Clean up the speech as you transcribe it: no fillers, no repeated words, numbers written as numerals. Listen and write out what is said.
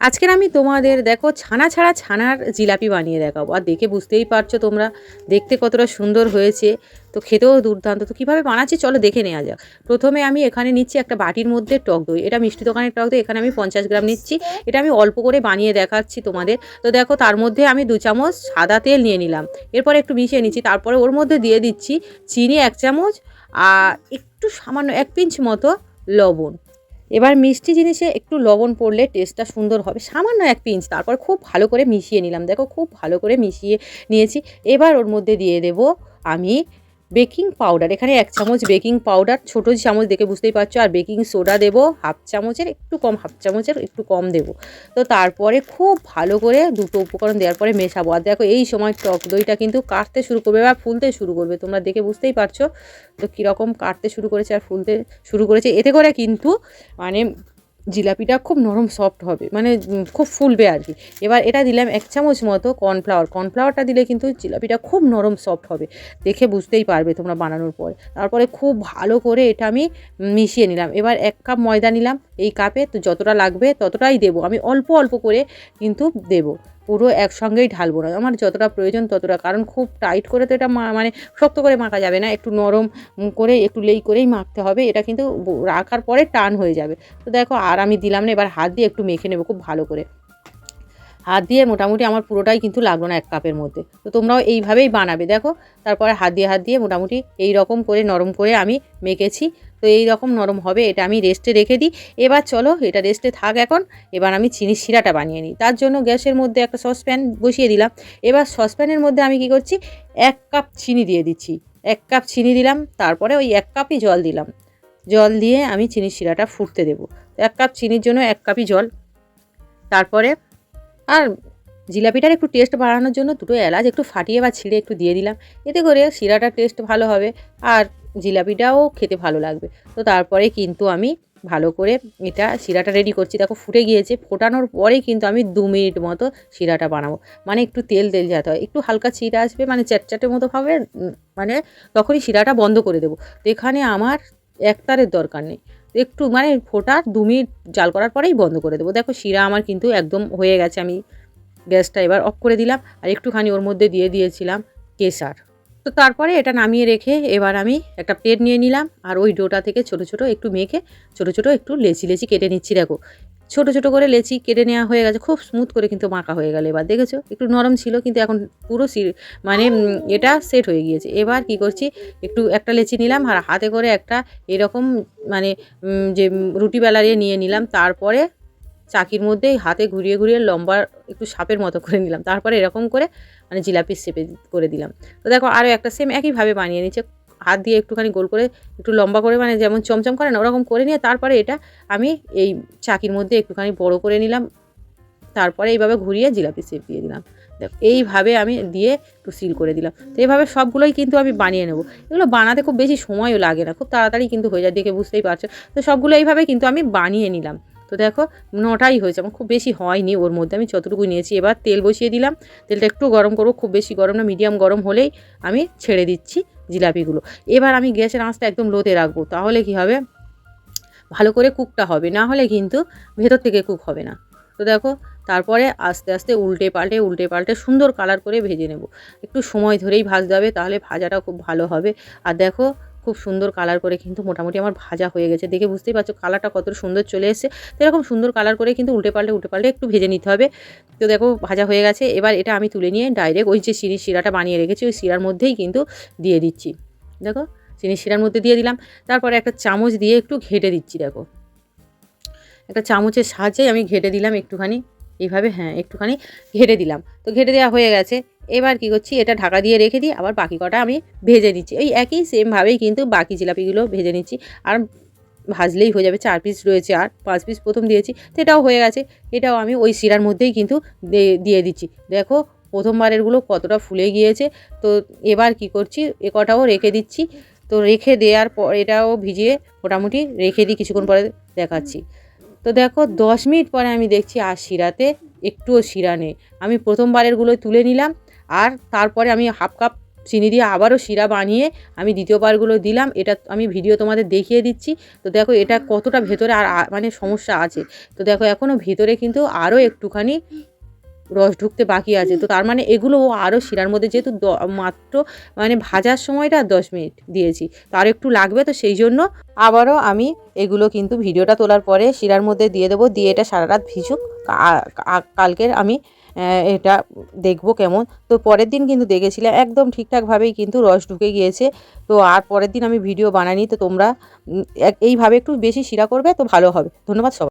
আজকের আমি তোমাদের দেখো ছানা ছাড়া ছানার জিলাপি বানিয়ে দেখাবো। আর দেখে বুঝতেই পারছো তোমরা দেখতে কতটা সুন্দর হয়েছে, তো খেতেও দুর্দান্ত। তো কীভাবে বানাচ্ছি চলো দেখে নেওয়া যাক। প্রথমে আমি এখানে নিচ্ছি একটা বাটির মধ্যে টক দই। এটা মিষ্টি দোকানের টক দই, এখানে আমি 50 গ্রাম নিচ্ছি। এটা আমি অল্প করে বানিয়ে দেখাচ্ছি তোমাদের। তো দেখো তার মধ্যে আমি 2 চামচ সাদা তেল নিয়ে নিলাম, এরপরে একটু মিশিয়ে নিচ্ছি। তারপরে ওর মধ্যে দিয়ে দিচ্ছি চিনি 1 চামচ আর একটু সামান্য 1 পিঞ্চ মতো লবণ। এবার মিষ্টি জিনিসে একটু লবণ পড়লে টেস্টটা সুন্দর হবে, সামান্য 1 পিঞ্চ। তারপর খুব ভালো করে মিশিয়ে নিলাম, দেখো খুব ভালো করে মিশিয়ে নিয়েছি। এবার ওর মধ্যে দিয়ে দেব আমি বেকিং পাউডার। এখানে 1 চামচ বেকিং পাউডার, ছোটো চামচ দেখে বুঝতেই পারছো। আর বেকিং সোডা দেবো হাফ চামচের একটু কম, হাফ চামচের একটু কম দেবো। তো তারপরে খুব ভালো করে দুটো উপকরণ দেওয়ার পরে মেশাবো। আর দেখো এই সময় টক দইটা কিন্তু কাটতে শুরু করবে বা ফুলতে শুরু করবে, তোমরা দেখে বুঝতেই পারছো তো কীরকম কাটতে শুরু করেছে আর ফুলতে শুরু করেছে। এতে করে কিন্তু মানে জিলাপিটা খুব নরম সফট হবে, মানে খুব ফুলবে আর কি। এবার এটা দিলাম 1 চামচ মতো কর্নফ্লাওয়ারটা দিলে কিন্তু জিলাপিটা খুব নরম সফট হবে, দেখে বুঝতেই পারবে তোমরা বানানোর পরে। তারপরে খুব ভালো করে এটা আমি মিশিয়ে নিলাম। এবার 1 কাপ ময়দা নিলাম, এই কাপে তো যতটা লাগবে ততটাই দেবো। আমি অল্প অল্প করে কিন্তু দেবো, পুরো একসঙ্গেই ঢালবো না, আমার যতটা প্রয়োজন ততটা। কারণ খুব টাইট করে তো এটা মানে শক্ত করে মাখা যাবে না, একটু নরম করে একটু লেই করেই মাখতে হবে। এটা কিন্তু রাখার পরে টান হয়ে যাবে। তো দেখো আর আমি দিলাম না, এবার হাত দিয়ে একটু মেখে নেবো খুব ভালো করে। হাত দিয়ে মোটামুটি আমার পুরোটাই কিন্তু লাগলো না 1 কাপের মধ্যে। তো তোমরাও এইভাবেই বানাবে দেখো। তারপরে হাত দিয়ে মোটামুটি এই রকম করে নরম করে আমি মেখেছি। তো এই রকম নরম হবে, এটা আমি রেস্টে রেখে দিই। এবার চলো এটা রেস্টে থাক এখন। এবার আমি চিনির শিরাটা বানিয়ে নিই। তার জন্য গ্যাসের মধ্যে একটা সসপ্যান বসিয়ে দিলাম। এবার সসপ্যানের মধ্যে আমি কী করছি, 1 কাপ চিনি দিয়ে দিচ্ছি। 1 কাপ চিনি দিলাম, তারপরে ওই 1 কাপই জল দিলাম। জল দিয়ে আমি চিনির শিরাটা ফুটতে দেবো। 1 কাপ চিনির জন্য 1 কাপই জল। তারপরে আর জিলাপিটার একটু টেস্ট বাড়ানোর জন্য 2টো এলাচ একটু ফাটিয়ে বা ছিঁড়ে একটু দিয়ে দিলাম। এতে করে শিরাটার টেস্ট ভালো হবে আর জিলাপিটাও খেতে ভালো লাগবে। তো তারপরে কিন্তু আমি ভালো করে এটা শিরাটা রেডি করছি। দেখো ফুটে গিয়েছে, ফোটানোর পরেই কিন্তু আমি 2 মিনিট মতো শিরাটা বানাবো। মানে একটু তেল তেল যাতে হয়, একটু হালকা ছিট আসবে, মানে চ্যাটচ্যাটের মতো হবে, মানে তখনই শিরাটা বন্ধ করে দেবো। তো এখানে আমার একতারের দরকার নেই, একটু মানে ফোটার 2 মিনিট জাল করার পরেই বন্ধ করে দেবো। দেখো শিরা আমার কিন্তু একদম হয়ে গেছে। আমি গ্যাসটা এবার অফ করে দিলাম আর একটুখানি ওর মধ্যে দিয়ে দিয়েছিলাম কেশর। তো তারপরে এটা নামিয়ে রেখে এবার আমি একটা প্লেট নিয়ে নিলাম আর ওই ডোটা থেকে ছোটো ছোটো একটু মেখে ছোটো ছোটো একটু লেচি লেচি কেটে নিচ্ছি। দেখো ছোটো ছোটো করে লেচি কেটে নেওয়া হয়ে গেছে, খুব স্মুথ করে কিন্তু মাখা হয়ে গেল। এবার দেখেছো একটু নরম ছিল কিন্তু এখন পুরো মানে এটা সেট হয়ে গিয়েছে। এবার কি করছি, একটু একটা লেচি নিলাম আর হাতে করে একটা এরকম মানে যে রুটি বেলারে নিয়ে নিলাম। তারপরে চাকির মধ্যেই হাতে ঘুরিয়ে ঘুরিয়ে লম্বা একটু সাপের মতো করে নিলাম। তারপরে এরকম করে মানে জিলাপির শেপে করে দিলাম। তো দেখো আরও একটা সেম একইভাবে বানিয়ে নিচ্ছে। হাত দিয়ে একটুখানি গোল করে একটু লম্বা করে, মানে যেমন চমচম করে না ওরকম করে নিয়ে তারপরে এটা আমি এই চাকির মধ্যে একটুখানি বড় করে নিলাম। তারপরে এইভাবে ঘুরিয়ে জিলাপি শেপ দিয়ে দিলাম। দেখো এইভাবে আমি দিয়ে একটু সিল করে দিলাম। তো এইভাবে সবগুলোই কিন্তু আমি বানিয়ে নেবো। এগুলো বানাতে খুব বেশি সময়ও লাগে না, খুব তাড়াতাড়ি কিন্তু হয়ে যায়, দেখে বুঝতেই পারছো। তো সবগুলো এইভাবে কিন্তু আমি বানিয়ে নিলাম। তো দেখো 9টাই হয়েছে, আমার খুব বেশি হয়নি, ওর মধ্যে আমি যতটুকু নিয়েছি। এবার তেল বসিয়ে দিলাম, তেলটা একটু গরম করবো, খুব বেশি গরম না, মিডিয়াম গরম হলেই আমি ছেড়ে দিচ্ছি জিলাপিগুলো। এবার আমি গ্যাসের আঁচটা একদম লোতে রাখবো, তাহলে কি হবে ভালো করে কুকটা হবে, না হলে কিন্তু ভেতর থেকে কুক হবে না। তো দেখো তারপরে আস্তে আস্তে উল্টে পাল্টে সুন্দর কালার করে ভেজে নেব। একটু সময় ধরেই ভাজতে হবে, তাহলে ভাজাটা খুব ভালো হবে। আর দেখো খুব সুন্দর কালার করে কিন্তু মোটামুটি আমার ভাজা হয়ে গেছে, দেখে বুঝতেই পারছো কালারটা কত সুন্দর চলে এসেছে। তো এরকম সুন্দর কালার করে কিন্তু উল্টে পাল্টে একটু ভেজে নিতে হবে। তো দেখো ভাজা হয়ে গেছে। এবার এটা আমি তুলে নিয়ে ডাইরেক্ট ওই যে চিনির শিরাটা বানিয়ে রেখেছি ওই শিরার মধ্যেই কিন্তু দিয়ে দিচ্ছি। দেখো চিনির শিরার মধ্যে দিয়ে দিলাম। তারপরে একটা চামচ দিয়ে একটু ঘেটে দিচ্ছি। দেখো একটা চামচের সাহায্যে আমি ঘেটে দিলাম একটুখানি, এইভাবে, হ্যাঁ একটুখানি ঘেটে দিলাম। তো ঘেটে দেওয়া হয়ে গেছে। এবার কি করছি, এটা ঢাকা দিয়ে রেখে দিই, আবার বাকি কটা আমি ভেজে নিচ্ছি। ওই একই সেমভাবেই কিন্তু বাকি জিলাপিগুলো ভেজে নিচ্ছি। আর ভাজলেই হয়ে যাবে। 4 পিস রয়েছে আর 5 পিস প্রথম দিয়েছি, তো এটাও হয়ে গেছে। এটাও আমি ওই শিরার মধ্যেই কিন্তু দিয়ে দিচ্ছি। দেখো প্রথমবারেরগুলো কতটা ফুলে গিয়েছে। তো এবার কি করছি, এ কটাও রেখে দিচ্ছি। তো রেখে দেওয়ার পর এটাও ভিজিয়ে মোটামুটি রেখে দিই, কিছুক্ষণ পরে দেখাচ্ছি। তো দেখো 10 মিনিট পরে আমি দেখছি আর শিরাতে একটুও শিরা নেই। আমি প্রথমবারেরগুলো তুলে নিলাম আর তারপরে আমি হাফ কাপ চিনি দিয়ে আবারও শিরা বানিয়ে আমি দ্বিতীয়বারগুলো দিলাম। এটা আমি ভিডিও তোমাদের দেখিয়ে দিচ্ছি। তো দেখো এটা কতটা ভেতরে আর মানে সমস্যা আছে। তো দেখো এখনও ভিতরে কিন্তু আরও একটুখানি রস ঢুকতে বাকি আছে। তো তার মানে এগুলো আরও শিরার মধ্যে যেহেতু মাত্র মানে ভাজার সময়টা 10 মিনিট দিয়েছি, তো আর একটু লাগবে। তো সেই জন্য আবারও আমি এগুলো কিন্তু ভিডিওটা তোলার পরে শিরার মধ্যে দিয়ে দেবো, দিয়ে এটা সারা রাত ভিজুক। কালকের আমি এটা দেখবো কেমন। তো পরের দিন কিন্তু দেখেছিলাম একদম ঠিকঠাকভাবেই কিন্তু রস ঢুকে গিয়েছে। তো আর পরের দিন আমি ভিডিও বানাইনি। তো তোমরা এইভাবে একটু বেশি শিরা করবে, তো ভালো হবে। ধন্যবাদ সবাই।